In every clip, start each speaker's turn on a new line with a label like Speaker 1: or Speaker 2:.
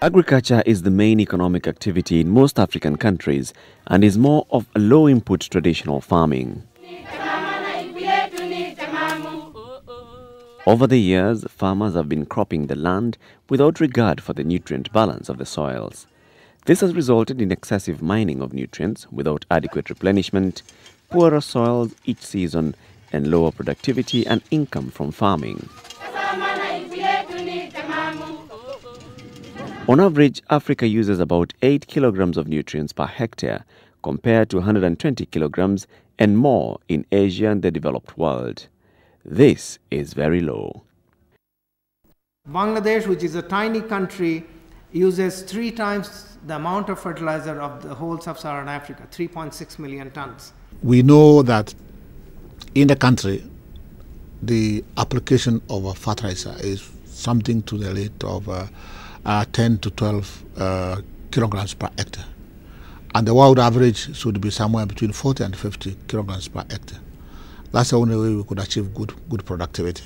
Speaker 1: Agriculture is the main economic activity in most African countries and is more of a low-input traditional farming. Over the years, farmers have been cropping the land without regard for the nutrient balance of the soils. This has resulted in excessive mining of nutrients without adequate replenishment, poorer soils each season, and lower productivity and income from farming. On average, Africa uses about 8 kilograms of nutrients per hectare, compared to 120 kilograms and more in Asia and the developed world. This is very low.
Speaker 2: Bangladesh, which is a tiny country, uses 3 times the amount of fertilizer of the whole sub-Saharan Africa, 3.6 million tons.
Speaker 3: We know that in the country, the application of a fertilizer is something to the rate of 10 to 12 kilograms per hectare. And the world average should be somewhere between 40 and 50 kilograms per hectare. That's the only way we could achieve good productivity.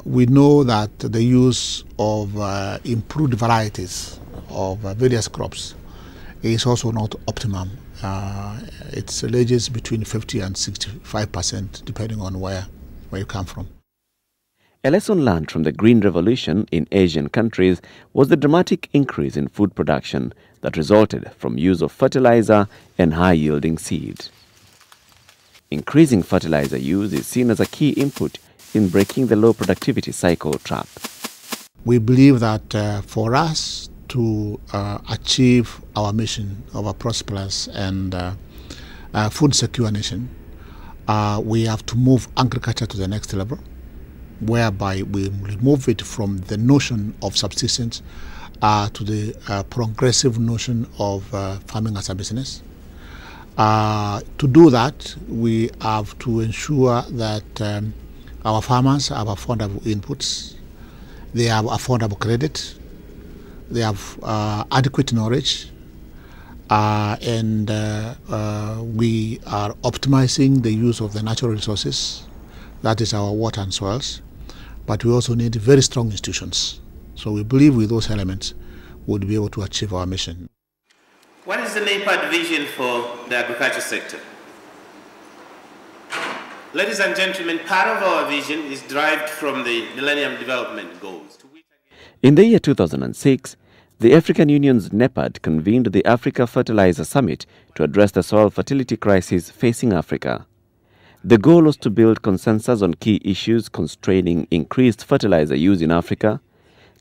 Speaker 3: We know that the use of improved varieties of various crops is also not optimum. It ranges between 50 and 65% depending on where you come from.
Speaker 1: A lesson learned from the Green Revolution in Asian countries was the dramatic increase in food production that resulted from use of fertilizer and high-yielding seed. Increasing fertilizer use is seen as a key input in breaking the low productivity cycle trap.
Speaker 3: We believe that for us to achieve our mission of a prosperous and food secure nation, we have to move agriculture to the next level, whereby we remove it from the notion of subsistence to the progressive notion of farming as a business. To do that, we have to ensure that our farmers have affordable inputs, they have affordable credit, they have adequate knowledge, and we are optimizing the use of the natural resources, that is our water and soils. But we also need very strong institutions. So we believe with those elements, we'll be able to achieve our mission.
Speaker 4: What is the NAAIAP vision for the agriculture sector? Ladies and gentlemen, part of our vision is derived from the Millennium Development Goals.
Speaker 1: In the year 2006, the African Union's NAAIAP convened the Africa Fertilizer Summit to address the soil fertility crisis facing Africa. The goal was to build consensus on key issues constraining increased fertilizer use in Africa,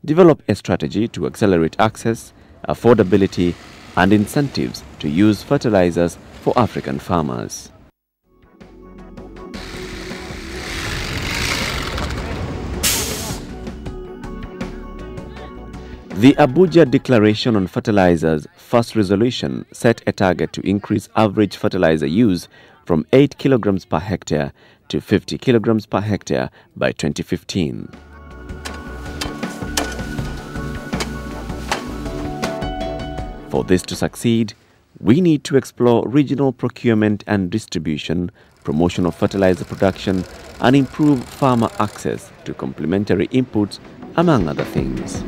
Speaker 1: develop a strategy to accelerate access, affordability, and incentives to use fertilizers for African farmers. The Abuja Declaration on Fertilizers first resolution set a target to increase average fertilizer use from 8 kilograms per hectare to 50 kilograms per hectare by 2015. For this to succeed, we need to explore regional procurement and distribution, promotion of fertilizer production, and improve farmer access to complementary inputs, among other things.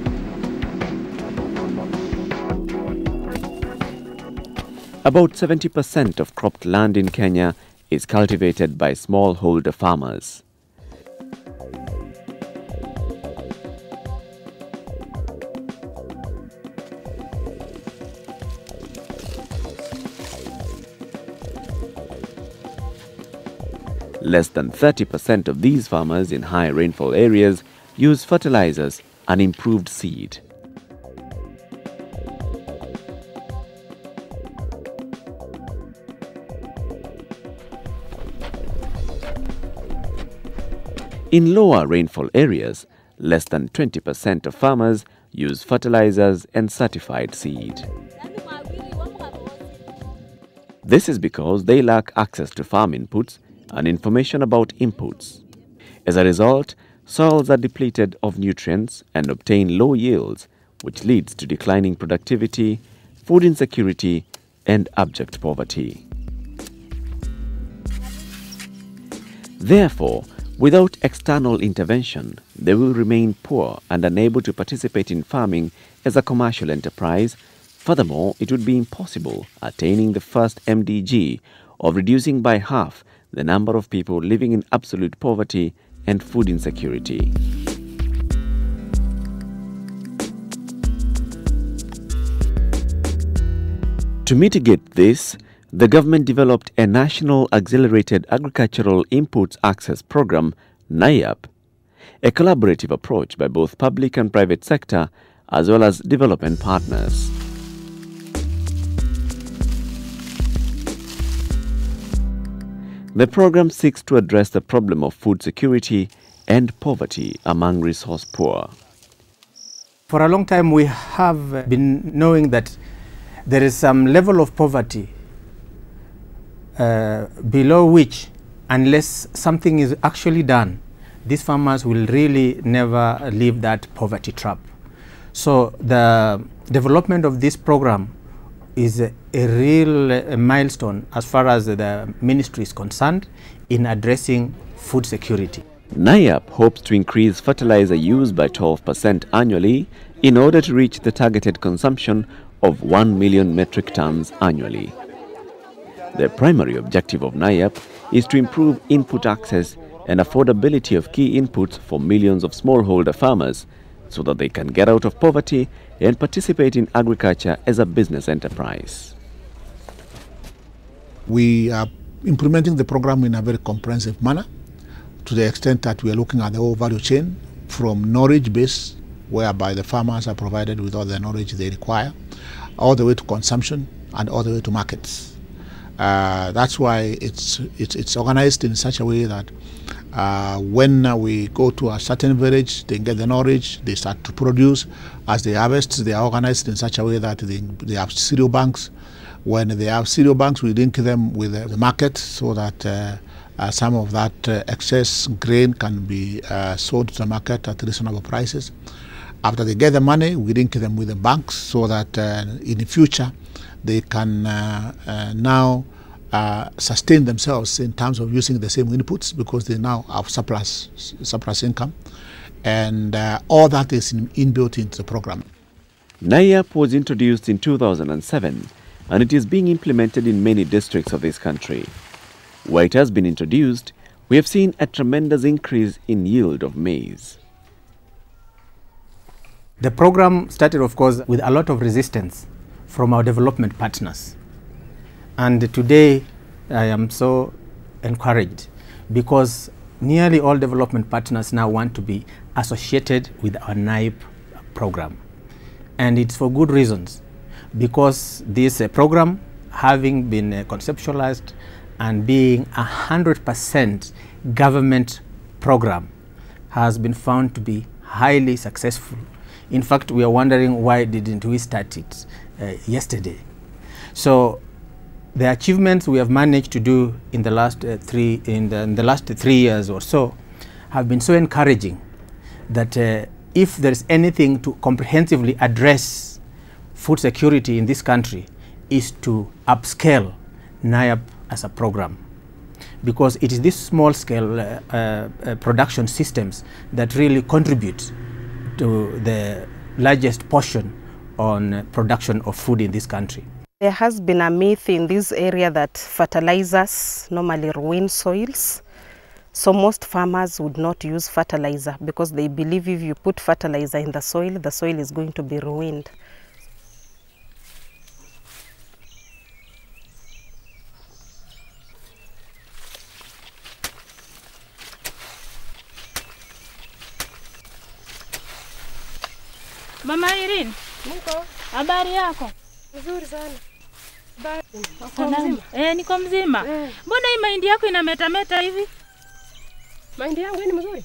Speaker 1: About 70% of cropped land in Kenya is cultivated by smallholder farmers. Less than 30% of these farmers in high rainfall areas use fertilizers and improved seed. In lower rainfall areas, less than 20% of farmers use fertilizers and certified seed. This is because they lack access to farm inputs and information about inputs. As a result, soils are depleted of nutrients and obtain low yields, which leads to declining productivity, food insecurity, and abject poverty. Therefore, Without external intervention, they will remain poor and unable to participate in farming as a commercial enterprise. Furthermore, it would be impossible attaining the first MDG of reducing by half the number of people living in absolute poverty and food insecurity. To mitigate this, the government developed a National Accelerated Agricultural Inputs Access Program, NAAIAP, a collaborative approach by both public and private sector as well as development partners. The program seeks to address the problem of food security and poverty among resource poor.
Speaker 2: For a long time we have been knowing that there is some level of poverty below which, unless something is actually done, these farmers will really never leave that poverty trap. So the development of this program is a real milestone as far as the ministry is concerned in addressing food security.
Speaker 1: NAAIAP hopes to increase fertilizer use by 12% annually in order to reach the targeted consumption of 1 million metric tons annually. The primary objective of NAAIAP is to improve input access and affordability of key inputs for millions of smallholder farmers so that they can get out of poverty and participate in agriculture as a business enterprise.
Speaker 3: We are implementing the program in a very comprehensive manner, to the extent that we are looking at the whole value chain from knowledge base, whereby the farmers are provided with all the knowledge they require, all the way to consumption and all the way to markets. That's why it's organized in such a way that when we go to a certain village, they get the knowledge, they start to produce. As they harvest, they are organized in such a way that they have cereal banks. When they have cereal banks, we link them with the market so that some of that excess grain can be sold to the market at reasonable prices. After they get the money, we link them with the banks so that in the future they can now sustain themselves in terms of using the same inputs, because they now have surplus income, and all that is inbuilt into the program.
Speaker 1: NAAIAP was introduced in 2007 and it is being implemented in many districts of this country. Where it has been introduced, we have seen a tremendous increase in yield of maize.
Speaker 2: The program started, of course, with a lot of resistance from our development partners. And today, I am so encouraged because nearly all development partners now want to be associated with our NAAIAP program. And it's for good reasons, because this program, having been conceptualized and being 100% government program, has been found to be highly successful. In fact, we are wondering why didn't we start it yesterday. So the achievements we have managed to do in the last 3 years or so have been so encouraging that if there is anything to comprehensively address food security in this country, is to upscale NAAIAP as a program, because it is these small-scale production systems that really contribute to the largest portion on production of food in this country.
Speaker 5: There has been a myth in this area that fertilizers normally ruin soils. So most farmers would not use fertilizer because they believe if you put fertilizer in the soil is going to be ruined.
Speaker 6: Mama Irene,
Speaker 7: Niko.
Speaker 6: habari yako?
Speaker 7: Nzuri sana.
Speaker 6: Niko mzima. Mbona hii mahindi yako inametameta hivi?
Speaker 7: Mahindi yangu ni mzuri?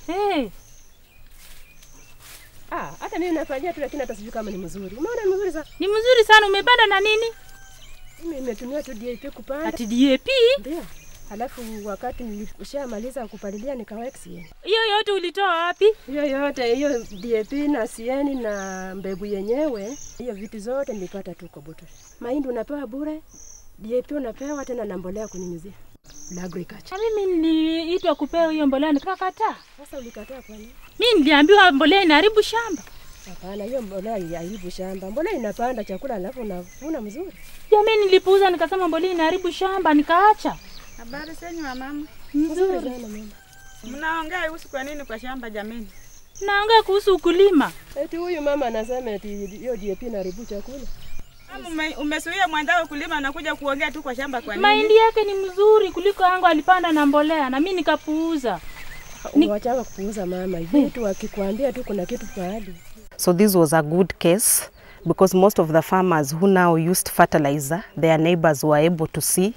Speaker 7: Hata mimi nafanyia tu, lakini hata sijui kama ni mzuri. Umeona ni mzuri sana?
Speaker 6: Ni mzuri sana. Umepanda na nini?
Speaker 7: Mimi nimetumia tu DAP kupanda.
Speaker 6: Ati DAP?
Speaker 7: Ndio. Halafu wakati nilishamaliza kupalilia nikaweka CN.
Speaker 6: Hiyo yote ulitoa wapi?
Speaker 7: Hiyo yote, hiyo DAP na CN na mbegu yenyewe, hiyo vitu zote nilipata tu kwa bottle. Mahindi unapewa bure, DAP unapewa tena na mbolea kunyunyizia. na agriculture.
Speaker 6: Na mimi niliitwa kupewa hiyo mbolea nikakataa.
Speaker 7: Sasa ulikataa kwa nini?
Speaker 6: Mimi niliambiwa mbolea inaharibu shamba.
Speaker 7: Hapana, hiyo mbolea haiharibu shamba. Mbolea inapanda chakula alafu unavuna mzuri.
Speaker 6: Ya mimi nilipuuza nikasema mbolea inaharibu shamba nikaacha.
Speaker 8: Habari zenyu mama?
Speaker 7: Mzuri sana mama.
Speaker 8: Mnaongea kuhusu kwa nini kwa shamba jameni?
Speaker 6: Naongea kuhusu ukulima.
Speaker 7: Eti huyu mama anasema eti hiyo DAP inaharibu chakula.
Speaker 8: Umesuia mwenzako kulima na kuja kuongea tu kwa shamba kwa nini?
Speaker 6: Mahindi yake ni mzuri kuliko yangu alipanda na mbolea na mimi nikapuuza.
Speaker 7: Unawachanga kupuuza mama. Hivi tu akikwambia tu kuna kitu pahali.
Speaker 5: So this was a good case because most of the farmers who now used fertilizer, their neighbors were able to see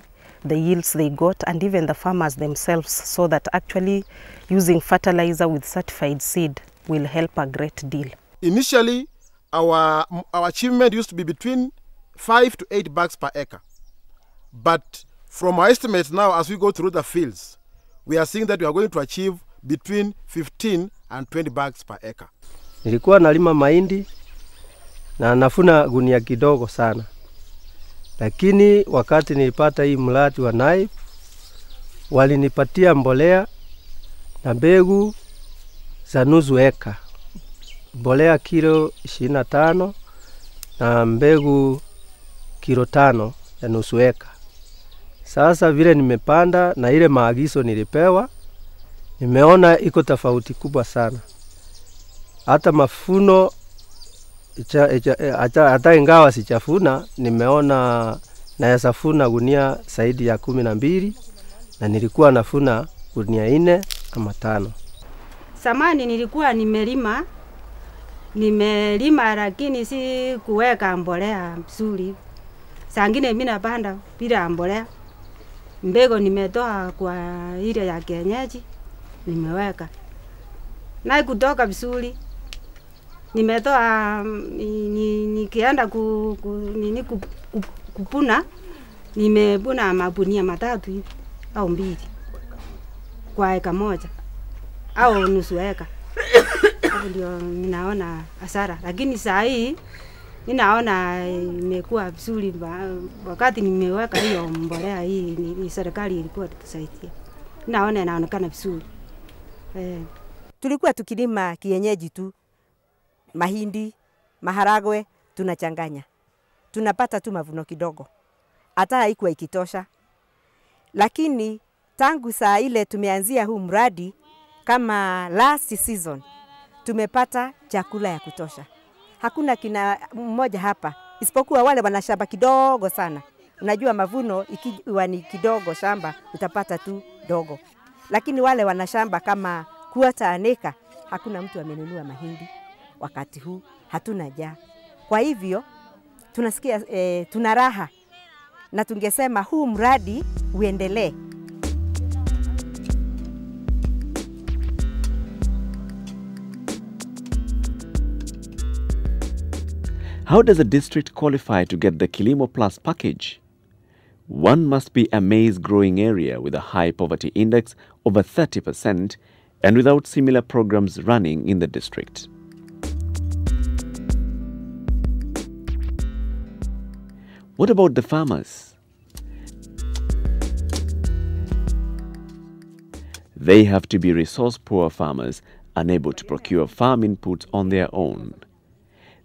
Speaker 5: the yields they got, and even the farmers themselves saw that actually using fertilizer with certified seed will help a great deal.
Speaker 9: Initially, our achievement used to be between 5 to 8 bags per acre. But from our estimates now, as we go through the fields, we are seeing that we are going to achieve between 15 and 20 bags per acre.
Speaker 10: Nilikuwa nalima mahindi na nafuna gunia kidogo sana. Lakini wakati nilipata hii mradi wa NAAIAP, walinipatia mbolea na mbegu za nusu eka. Mbolea kilo 25 na mbegu kilo 5 ya nusu eka. Sasa vile nimepanda na ile maagizo nilipewa, nimeona iko tofauti kubwa sana. Hata mafuno hata ingawa sichafuna, nimeona naweza funa gunia zaidi ya 12 na nilikuwa nafuna gunia 4 ama 5.
Speaker 11: Samani nilikuwa nimelima lakini si kuweka mbolea mzuri. Saa ngine mimi napanda bila mbolea. Mbegu nimetoa kwa ile ya kienyeji nimeweka. Na kutoka vizuri. Nimetoa nikienda kupuna, nimebuna mabunia 3 au 2 kwa eka moja au nusu eka. Hapo ndio ninaona hasara, lakini saa hii ninaona imekuwa vizuri. Wakati nimeweka hiyo mbolea hii ni serikali ilikuwa tutusaidia. Ninaona inaonekana vizuri.
Speaker 12: Tulikuwa tukilima kienyeji tu. Mahindi, maharagwe tunachanganya. Tunapata tu mavuno kidogo. Hata haikuwa ikitosha. Lakini tangu saa ile tumeanzia huu mradi kama last season tumepata chakula ya kutosha. Hakuna kina mmoja hapa isipokuwa wale wana shamba kidogo sana. Unajua mavuno ikiwa ni kidogo shamba utapata tu dogo. Lakini wale wana shamba kama kuota aneka hakuna mtu amenunua mahindi. Wakati huu hatuna njaa. Kwa hivyo tunasikia tuna raha na tungesema huu mradi uendelee.
Speaker 1: How does a district qualify to get the Kilimo Plus package? One must be a maize growing area with a high poverty index over 30% and without similar programs running in the district. What about the farmers? They have to be resource-poor farmers unable to procure farm inputs on their own.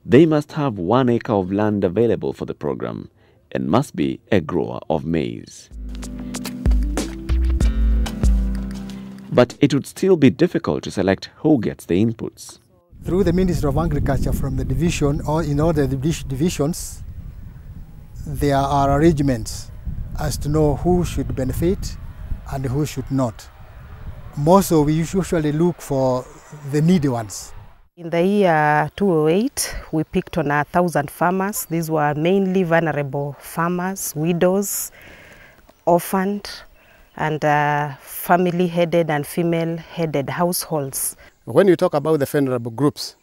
Speaker 1: They must have 1 acre of land available for the program and must be a grower of maize. But it would still be difficult to select who gets the inputs.
Speaker 13: Through the Ministry of Agriculture from the division or in all the divisions, there are arrangements as to know who should benefit and who should not. More so, we usually look for the needy ones.
Speaker 5: In the year 2008, we picked on 1,000 farmers. These were mainly vulnerable farmers, widows, orphaned, and family-headed and female-headed households.
Speaker 9: When you talk about the vulnerable groups,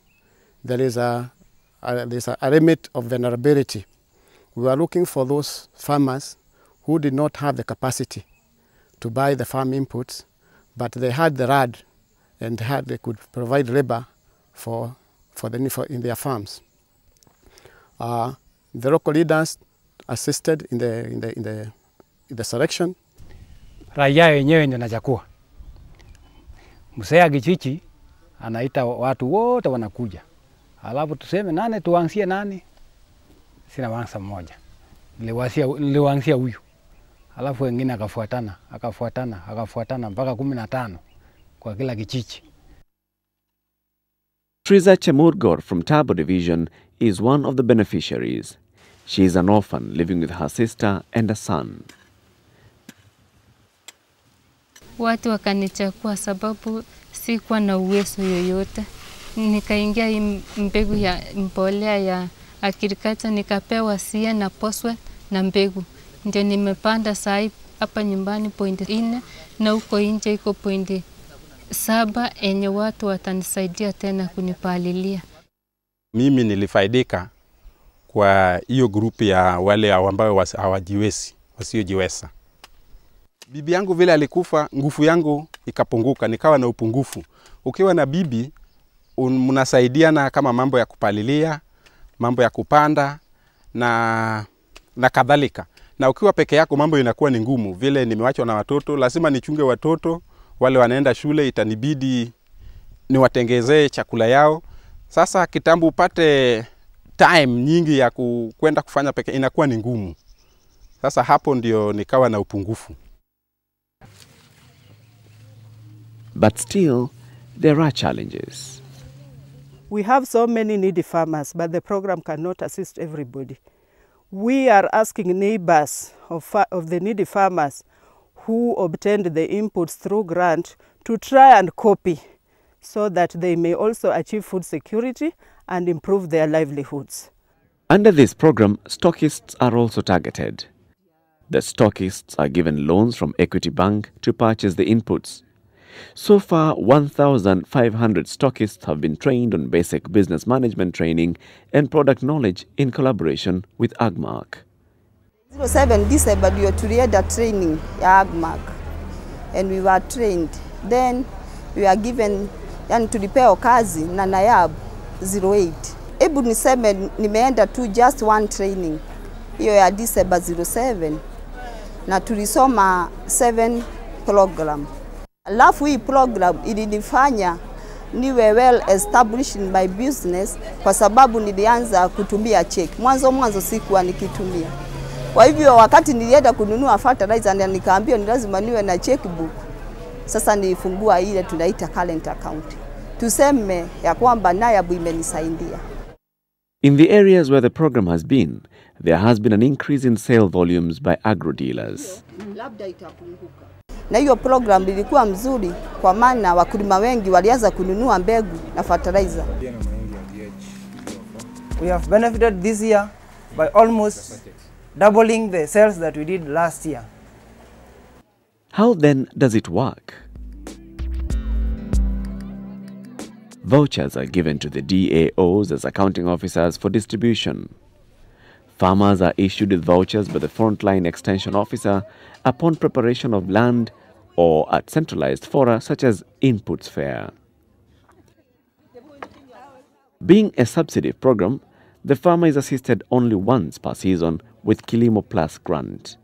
Speaker 9: there is a limit of vulnerability. We are looking for those farmers who did not have the capacity to buy the farm inputs, but they had the RAD and they could provide labor in their farms. The local leaders assisted in the selection.
Speaker 14: raia wenyewe ndio nachakua. Msea Gichichi anaita watu wote wanakuja. Alafu tuseme nane tuanzie nani? Sina wansa mmoja. Niliwaanzia huyu. Alafu wengine akafuatana mpaka 15 kwa kila kichichi.
Speaker 1: Triza Chemurgor from Tabo Division is one of the beneficiaries. She is an orphan living with her sister and a son.
Speaker 15: Watu wakanichagua sababu sikuwa na uwezo yoyote. Nikaingia mbegu ya mbolea ya agriculture, nikapewa sia na poswe na mbegu. Ndio nimepanda sai hapa nyumbani 4 na huko nje iko 7 enye watu watanisaidia tena kunipalilia.
Speaker 16: Mimi nilifaidika kwa hiyo grupu ya wale ambao hawajiwezi, wasiojiweza. Bibi yangu vile alikufa, nguvu yangu ikapunguka, nikawa na upungufu. Ukiwa na bibi, mnasaidiana kama mambo ya kupalilia, mambo ya kupanda na kadhalika. Na ukiwa peke yako mambo inakuwa ni ngumu. Vile nimewachwa na watoto, lazima nichunge watoto, wale wanaenda shule itanibidi niwatengezee chakula yao. Sasa kitambo upate time nyingi ya kwenda kufanya peke inakuwa ni ngumu. Sasa hapo ndio nikawa na upungufu.
Speaker 1: But still, there are challenges.
Speaker 17: We have so many needy farmers, but the program cannot assist everybody. We are asking neighbors of the needy farmers who obtained the inputs through grant to try and copy so that they may also achieve food security and improve their livelihoods.
Speaker 1: Under this program, stockists are also targeted. The stockists are given loans from Equity Bank to purchase the inputs. So far, 1,500 stockists have been trained on basic business management training and product knowledge in collaboration with AgMark.
Speaker 18: 07 December tulienda training ya AgMark and we were trained. Then we were given, yani tulipewa kazi na NAAIAP 08. Ebu niseme nimeenda tu just one training, hiyo ya December 07, na tulisoma 7 program. Alafu hii program ilinifanya niwe well established in my business kwa sababu nilianza kutumia check. Mwanzo sikuwa nikitumia. Kwa hivyo wakati nilienda kununua fertilizer na nikaambiwa ni lazima niwe na checkbook. Sasa nilifungua ile tunaita current account. Tuseme ya kwamba NAAIAP imenisaidia.
Speaker 1: In the areas where the program has been, there has been an increase in sale volumes by agro dealers.
Speaker 18: Labda itapunguka. Na hiyo program ilikuwa mzuri kwa maana wakulima wengi walianza kununua mbegu na fertilizer.
Speaker 19: We have benefited this year by almost doubling the sales that we did last year.
Speaker 1: How then does it work? Vouchers are given to the DAOs as accounting officers for distribution. Farmers are issued with vouchers by the frontline extension officer upon preparation of land or at centralized fora such as inputs fair. Being a subsidy program, the farmer is assisted only once per season with Kilimo Plus grant.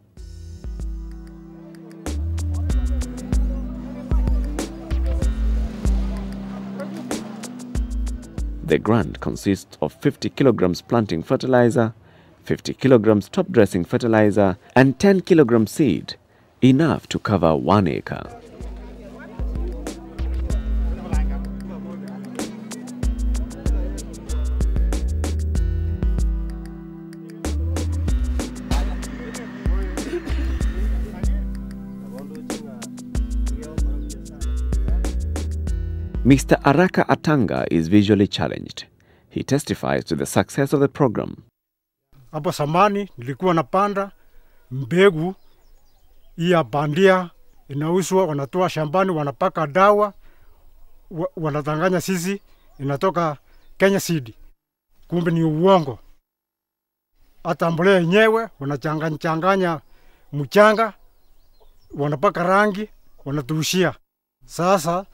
Speaker 1: The grant consists of 50 kilograms planting fertilizer, 50 kilograms top dressing fertilizer and 10 kilograms seed, enough to cover 1 acre. Mr. Araka Atanga is visually challenged. He testifies to the success of the program.
Speaker 20: Hapo samani nilikuwa napanda mbegu ya bandia inauzwa, wanatoa shambani, wanapaka dawa, wanatanganya sisi inatoka Kenya seed. Kumbe ni uongo. Hata mbolea yenyewe wanachanganya mchanga, wanapaka rangi, wanaturushia. Sasa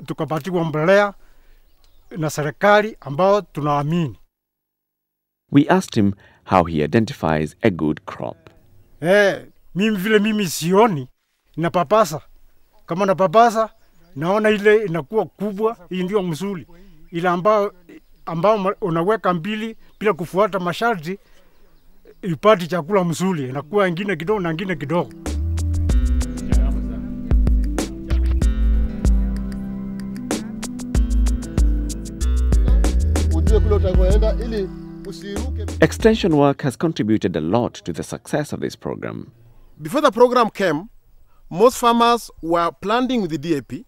Speaker 20: tukapatiwa mbolea na serikali ambao tunaamini.
Speaker 1: We asked him how he identifies a good crop.
Speaker 20: Mimi vile mimi sioni, napapasa. Kama napapasa, naona ile inakuwa kubwa, hii ndio mzuri. Ile ambao unaweka mbili bila kufuata masharti, ipati chakula mzuri, inakuwa ingine kidogo na ingine kidogo.
Speaker 1: Extension work has contributed a lot to the success of this program.
Speaker 21: Before the program came, most farmers were planting with the DAP,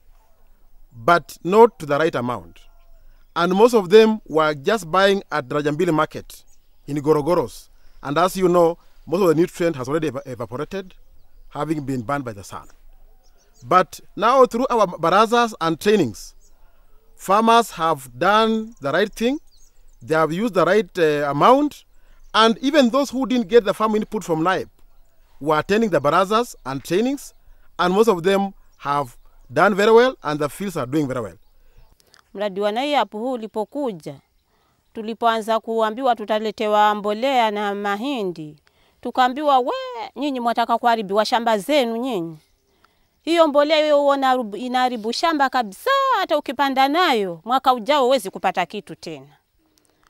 Speaker 21: but not to the right amount. And most of them were just buying at Rajambili market in Gorogoros. And as you know, most of the nutrient has already evaporated, having been burned by the sun. But now through our barazas and trainings, farmers have done the right thing, they have used the right amount, and even those who didn't get the farm input from NAAIAP were attending the barazas and trainings, and most of them have done very well, and the fields are doing very well.
Speaker 22: Mradi wa NAAIAP huu ulipokuja, tulipoanza kuambiwa tutaletewa mbolea na mahindi, tukaambiwa nyinyi mwataka kuharibiwa shamba zenu nyinyi. Hiyo mbolea hiyo inaharibu shamba kabisa, hata ukipanda nayo mwaka ujao huwezi kupata kitu tena.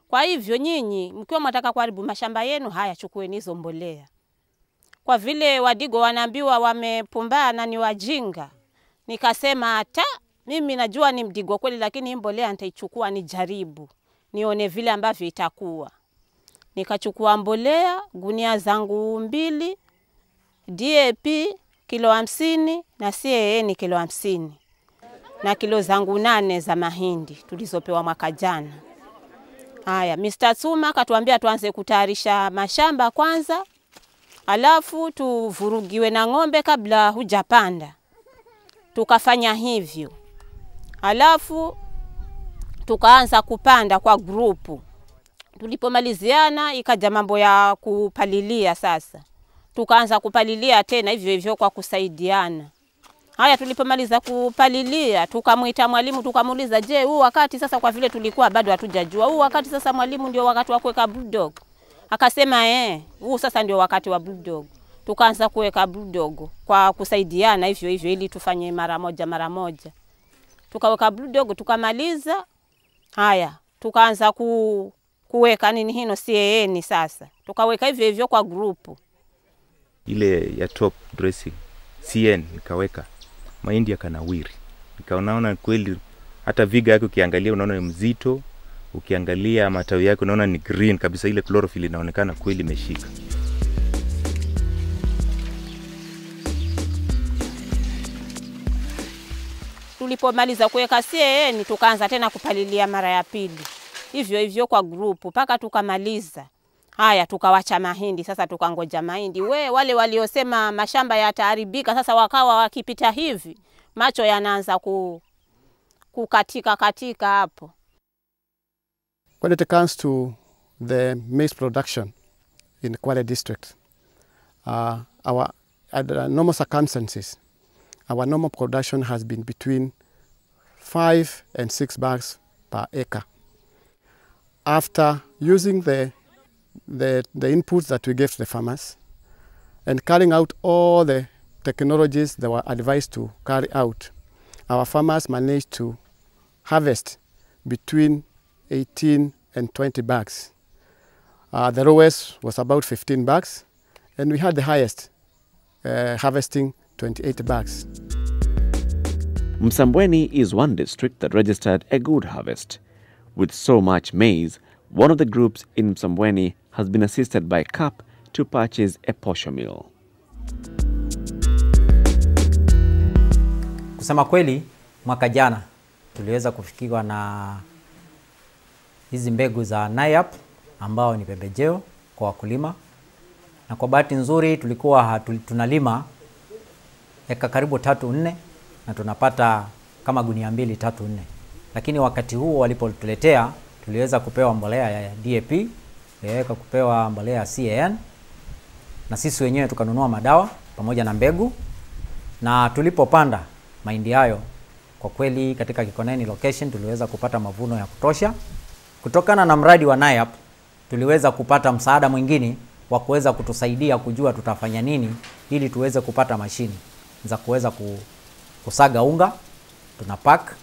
Speaker 22: Kwa hivyo nyinyi mkiwa mwataka kuharibu mashamba yenu, haya chukueni hizo mbolea. Kwa vile Wadigo wanaambiwa wamepumbana ni wajinga, nikasema hata mimi najua ni Mdigo kweli, lakini mbolea nitaichukua nijaribu, nione vile ambavyo itakuwa. Nikachukua mbolea gunia zangu 2, DAP kilo 50 na CAN kilo 50, na kilo zangu 8 za mahindi tulizopewa mwaka jana. Haya, Mr. Tsuma katuambia tuanze kutayarisha mashamba kwanza, alafu tuvurugiwe na ng'ombe kabla hujapanda. Tukafanya hivyo. Alafu tukaanza kupanda kwa grupu. Tulipomaliziana ikaja mambo ya kupalilia sasa. Tukaanza kupalilia tena hivyo hivyo kwa kusaidiana. Haya, tulipomaliza kupalilia tukamuita mwalimu, tukamuuliza, je, huu wakati sasa, kwa vile tulikuwa bado hatujajua, huu wakati sasa mwalimu ndio wakati wa kuweka bulldog? Akasema huu sasa ndio wakati wa bulldog. Tukaanza kuweka bulldog kwa kusaidiana hivyo hivyo ili tufanye mara moja. Tukaweka bulldog tukamaliza. Haya, tukaanza kuweka nini hino CAN sasa. Tukaweka hivyo hivyo kwa grupu.
Speaker 23: Ile ya top dressing CN nikaweka, mahindi yakanawiri. Nikaona kweli hata viga yake ukiangalia unaona ni mzito, ukiangalia matawi yake unaona ni green kabisa, ile chlorophyll inaonekana kweli imeshika.
Speaker 22: Tulipomaliza kuweka CAN tukaanza tena kupalilia mara ya pili. Hivyo hivyo kwa grupu mpaka tukamaliza. Haya, tukawacha mahindi sasa, tukangoja mahindi. Wale waliosema mashamba yataharibika sasa wakawa wakipita hivi, macho yanaanza kukatika hapo.
Speaker 9: When it comes to the maize production in Kwale district, under normal circumstances, our normal production has been between 5 and 6 bags per acre. After using the inputs that we gave to the farmers and carrying out all the technologies that were advised to carry out, our farmers managed to harvest between 18 and 20 bags. The lowest was about 15 bags, and we had the highest, harvesting 28 bags.
Speaker 1: Msambweni is one district that registered a good harvest. With so much maize, one of the groups in Msambweni has been assisted by CAP to purchase a posho mill.
Speaker 24: Kusema kweli, mwaka jana tuliweza kufikiwa na hizi mbegu za NAAIAP ambao ni pembejeo kwa wakulima, na kwa bahati nzuri tulikuwa tunalima eka karibu 3-4 na tunapata kama gunia 2-3-4. Lakini wakati huo walipotuletea tuliweza kupewa mbolea ya DAP, tuliweza kupewa mbolea ya CAN, na sisi wenyewe tukanunua madawa pamoja na mbegu. Na tulipopanda mahindi hayo, kwa kweli katika Kikoneni location tuliweza kupata mavuno ya kutosha. Kutokana na mradi wa NAAIAP tuliweza kupata msaada mwingine wa kuweza kutusaidia kujua tutafanya nini ili tuweze kupata mashini za kuweza kusaga unga, tunapack,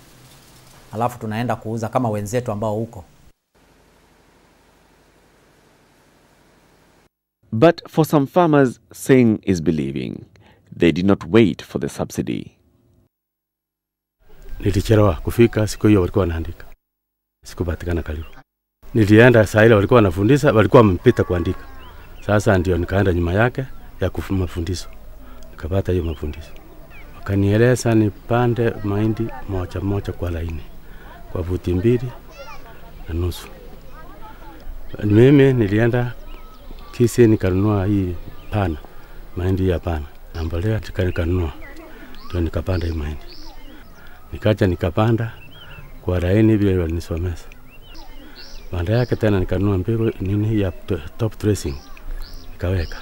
Speaker 24: alafu tunaenda kuuza kama wenzetu ambao huko.
Speaker 1: But for some farmers, seeing is believing. They did not wait for the subsidy.
Speaker 2: Nilichelewa kufika, siku hiyo walikuwa wanaandika. Sikupatikana karibu. Nilienda saa ile walikuwa wanafundisha, walikuwa wamepita kuandika. Sasa ndio nikaenda nyuma yake ya mafundisho. Nikapata hiyo mafundisho. Wakanieleza nipande mahindi moja moja kwa laini, kwa futi 2.5. Mimi nilienda Kisii nikanunua hii pana, mahindi ya pana. Na mbolea nikanunua. Ndio nikapanda hii mahindi. Nikaja nikapanda kwa laini vile walinisomesha. Baada yake tena nikanunua mbegu nini ya top dressing. Nikaweka.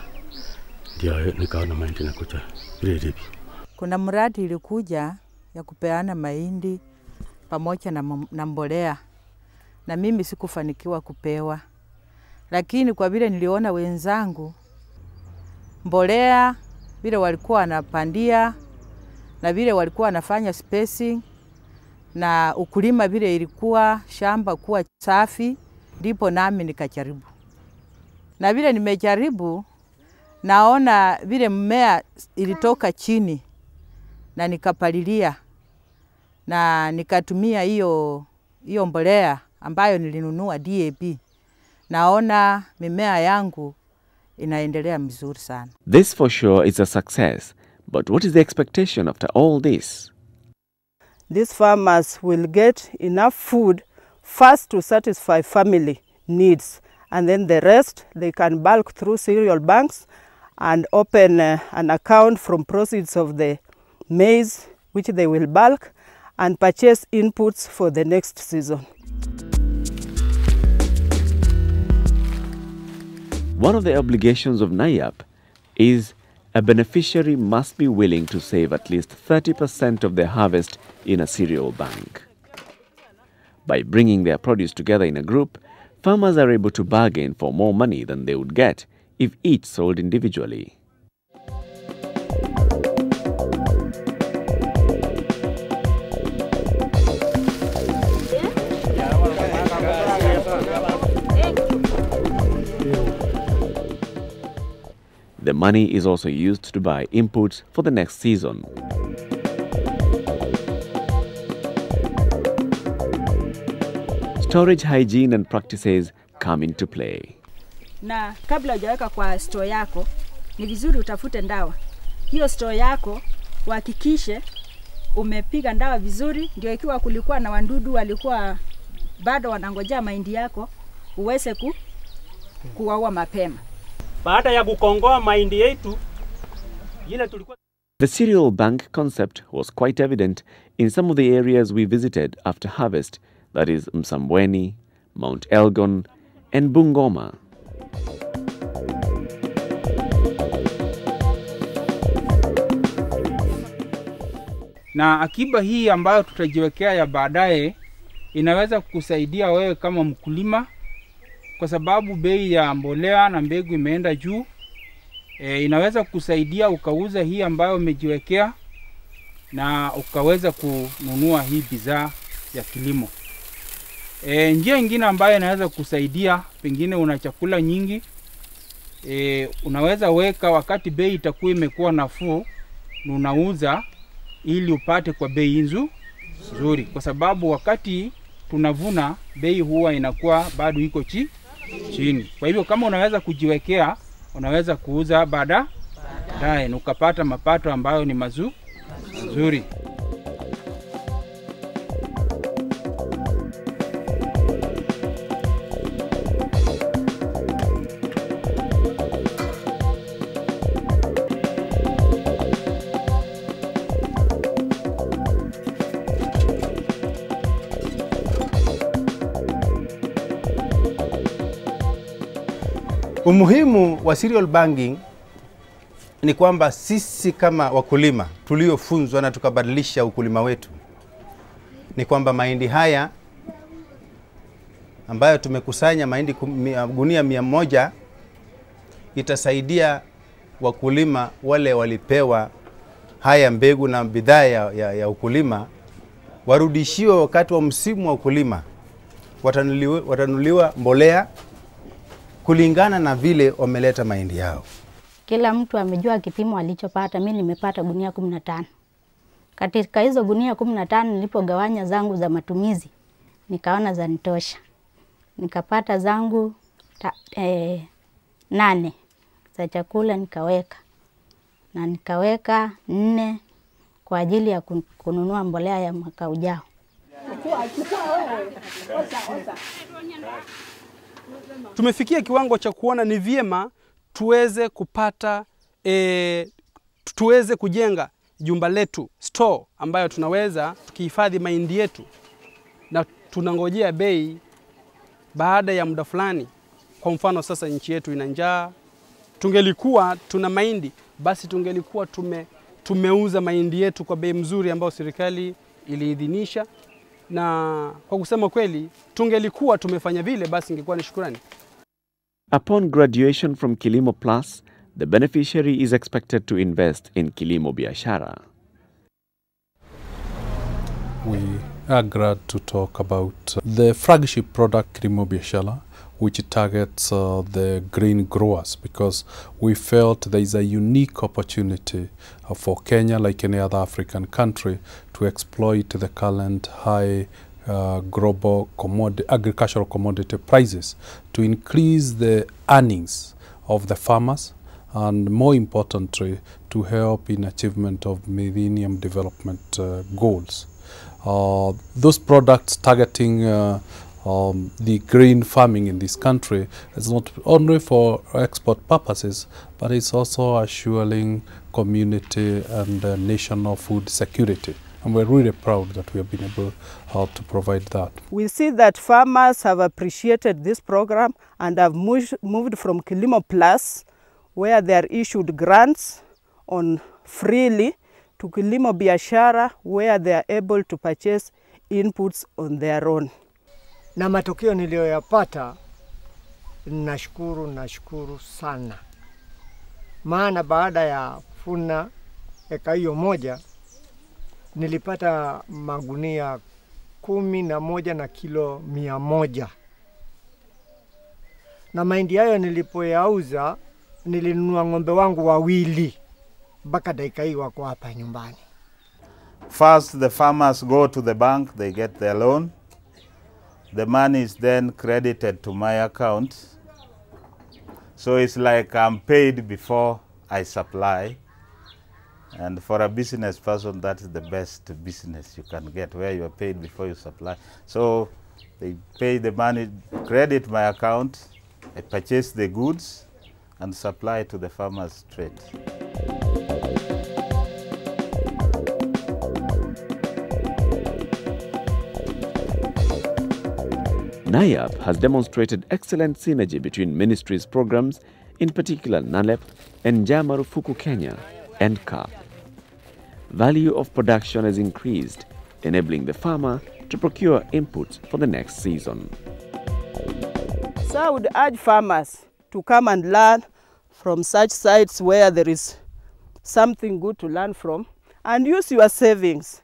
Speaker 2: Ndio nikaona mahindi nakuja vile hivi.
Speaker 3: Kuna mradi ilikuja ya kupeana mahindi pamoja na mbolea. Na mimi sikufanikiwa kupewa. Lakini kwa vile niliona wenzangu mbolea vile walikuwa wanapandia na vile walikuwa wanafanya spacing na ukulima vile ilikuwa shamba kuwa safi, ndipo nami nikajaribu. Na vile nimejaribu naona vile mmea ilitoka chini na nikapalilia na nikatumia hiyo mbolea ambayo nilinunua DAP. Naona mimea yangu inaendelea mzuri sana.
Speaker 1: This for sure is a success, but what is the expectation after all this?
Speaker 17: These farmers will get enough food first to satisfy family needs, and then the rest they can bulk through cereal banks and open an account from proceeds of the maize, which they will bulk, and purchase inputs for the next season.
Speaker 1: One of the obligations of NAAIAP is a beneficiary must be willing to save at least 30% of their harvest in a cereal bank. By bringing their produce together in a group, farmers are able to bargain for more money than they would get if each sold individually. The money is also used to buy inputs for the next season. Storage hygiene and practices come into play.
Speaker 4: Na kabla hujaweka kwa store yako, ni vizuri utafute ndawa. Hiyo store yako uhakikishe umepiga ndawa vizuri, ndio ikiwa kulikuwa na wadudu walikuwa bado wanangojea mahindi yako, uweze kuwaua mapema.
Speaker 8: Baada ya kukongoa mahindi yetu ile tulikuwa.
Speaker 1: The cereal bank concept was quite evident in some of the areas we visited after harvest, that is Msambweni, Mount Elgon and Bungoma.
Speaker 25: Na akiba hii ambayo tutajiwekea ya baadaye inaweza kukusaidia wewe kama mkulima, kwa sababu bei ya mbolea na mbegu imeenda juu. Inaweza kukusaidia ukauza hii ambayo umejiwekea na ukaweza kununua hii bidhaa ya kilimo. Njia nyingine ambayo inaweza kukusaidia, pengine una chakula nyingi, unaweza weka wakati bei itakuwa imekuwa nafuu, unauza ili upate kwa bei nzuri, kwa sababu wakati tunavuna bei huwa inakuwa bado iko chini. Kwa hivyo kama unaweza kujiwekea, unaweza kuuza baadaye na ukapata mapato ambayo ni mazuri.
Speaker 26: Umuhimu wa cereal banking ni kwamba sisi kama wakulima tuliofunzwa na tukabadilisha ukulima wetu, ni kwamba mahindi haya ambayo tumekusanya mahindi gunia 100 itasaidia wakulima wale walipewa haya mbegu na bidhaa ya ukulima warudishiwe wakati wa msimu wa ukulima. Watanuliwa mbolea kulingana na vile wameleta mahindi yao.
Speaker 6: Kila mtu amejua kipimo alichopata. Mimi nimepata gunia 15. Katika hizo gunia 15 nilipogawanya zangu za matumizi, nikaona zanitosha. Nikapata zangu 8 za chakula nikaweka. Na nikaweka 4 kwa ajili ya kununua mbolea ya mwaka ujao.
Speaker 7: Tumefikia kiwango cha kuona ni vyema tuweze kupata tuweze kujenga jumba letu store ambayo tunaweza tukihifadhi mahindi yetu, na tunangojea bei baada ya muda fulani. Kwa mfano sasa nchi yetu ina njaa, tungelikuwa tuna mahindi basi tungelikuwa tumeuza mahindi yetu kwa bei mzuri ambayo serikali iliidhinisha, na kwa kusema kweli tungelikuwa tumefanya vile basi ingekuwa ni shukrani.
Speaker 1: Upon graduation from Kilimo Plus, the beneficiary is expected to invest in Kilimo Biashara.
Speaker 10: We are glad to talk about the flagship product Kilimo Biashara, which targets the grain growers, because we felt there is a unique opportunity for Kenya, like any other African country, to exploit the current high global agricultural commodity prices to increase the earnings of the farmers, and more importantly, to help in achievement of Millennium Development Goals. Those products targeting the grain farming in this country is not only for export purposes, but it's also assuring community and national food security. And we're really proud that we have been able to provide that.
Speaker 17: We see that farmers have appreciated this program and have moved from Kilimo Plus, where they are issued grants on freely, to Kilimo Biashara, where they are able to purchase inputs on their own.
Speaker 11: Na matokeo niliyoyapata, nashukuru sana. Maana baada ya kufuna eka hiyo moja, nilipata magunia 11 na kilo 100. Na mahindi hayo nilipoyauza, nilinunua ng'ombe wangu 2 mpaka dakika hii wako hapa nyumbani.
Speaker 12: First, the farmers go to the bank, they get their loan. The money is then credited to my account. So it's like I'm paid before I supply. And for a business person, that is the best business you can get, where you are paid before you supply. So they pay the money, credit my account, I purchase the goods and supply to the farmers straight.
Speaker 1: NAAIAP has demonstrated excellent synergy between ministries' programs, in particular NAAIAP and Njaa Marufuku Kenya and CAP. Value of production has increased, enabling the farmer to procure inputs for the next season.
Speaker 17: So I would urge farmers to come and learn from such sites where there is something good to learn from, and use your savings.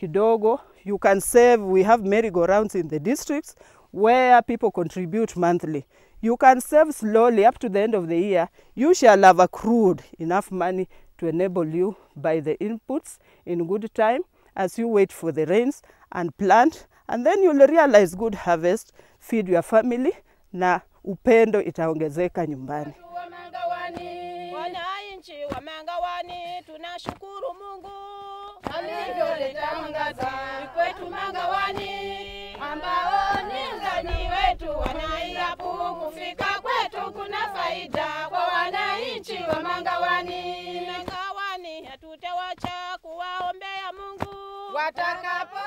Speaker 17: Kidogo, you can save. We have merry-go-rounds in the districts where people contribute monthly. You can save slowly up to the end of the year. You shall have accrued enough money to enable you buy the inputs in good time as you wait for the rains and plant, and then you'll realize good harvest, feed your family, na upendo itaongezeka nyumbani.
Speaker 22: Wananchi wa Mangawani tunashukuru Mungu alivyoleta mwangaza kwetu Mangawani, ambao ni mzani wetu NAAIAP. Kufika kwetu kuna faida kwa wananchi wa Mangawani. Mangawani hatutawacha kuwaombea Mungu watakapo